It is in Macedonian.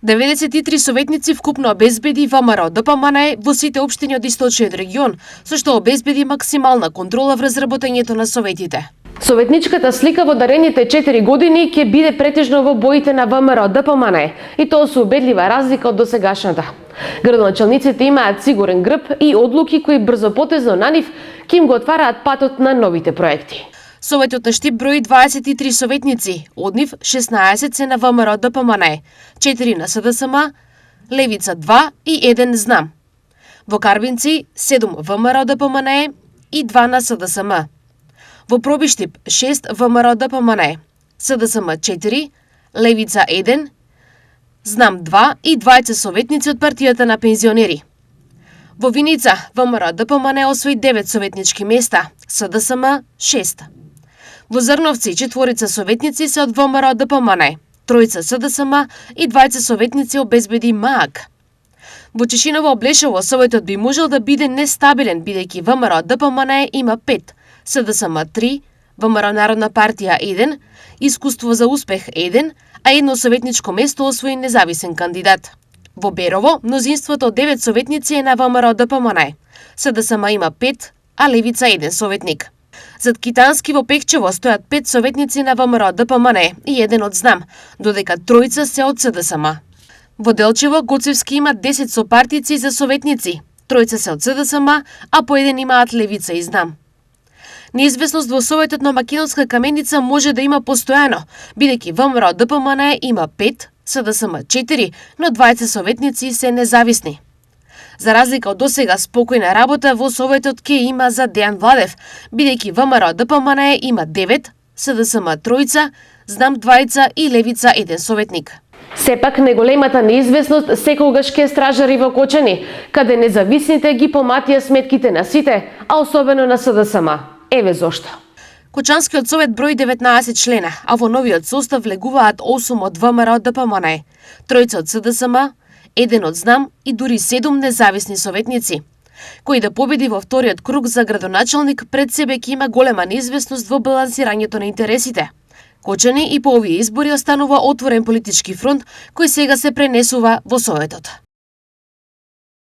93 советници вкупно обезбеди ВМРО ДПМНЕ во сите општини од источниот регион, со што обезбеди максимална контрола врз работењето на советите. Советничката слика во дарените 4 години ќе биде претежно во боите на ВМРО ДПМНЕ, и тоа со убедлива разлика од досегашната. Градоначалниците имаат сигурен грб и одлуки кои брзопотезно на нив ќе им го отвараат патот на новите проекти. Советот на Штип брои 23 советници, од нив 16 се на ВМРО ДПМНЕ, 4 на СДСМ, Левица 2 и 1 Знам. Во Карбинци 7 ВМРО ДПМНЕ и 2 на СДСМ. Во Пробиштип 6 ВМРО ДПМНЕ, СДСМ 4, Левица 1, Знам 2 и 20 советници од партијата на пензионери. Во Виница ВМРО ДПМНЕ освои 9 советнички места, СДСМ 6. Во Зрновци 4 советници се од ВМРО ДПМНЕ, 3 СДСМ и 20 советници обезбеди МААК. Во Чешиново Облешово советот би можел да биде нестабилен бидејќи ВМРО ДПМНЕ има 5, СДСМ 3, ВМРО Народна партија 1, Искуство за успех 1, а едно советничко место освои независен кандидат. Во Берово мнозинството од 9 советници е на ВМРО ДПМНЕ, СДСМ има 5, а Левица 1 советник. Зад Китански во Пекчево стојат 5 советници на ВМРО ДПМНЕ и 1 од Знам, додека 3 се од СДСМ. Во Делчево Гоцевски има 10 сопартици за советници, 3 се од СДСМ, а по 1 имаат Левица и Знам. Неизвестност во Советот на Македонска Каменица може да има постојано, бидејќи ВМРО ДПМНЕ има 5, СДСМ 4, но 20 советници се независни. За разлика од досега спокојна работа во Советот ќе има за Дејан Владев, бидејќи ВМРО ДПМНЕ има 9, СДСМ 3, Знам 2 и Левица 1 советник. Сепак неголемата неизвестност секогаш ке стражари во Кочани, каде независните ги поматија сметките на сите, а особено на СДСМ. Еве зошто. Кочанскиот совет брои 19 члена, а во новиот состав влегуваат 8 од ВМРО ДПМНЕ, 3 од СДСМ, 1 од Знам и дури 7 независни советници. Кој да победи во вториот круг за градоначалник пред себе ќе има голема неизвестност во балансирањето на интересите. Кочани и по овие избори останува отворен политички фронт кој сега се пренесува во Советот.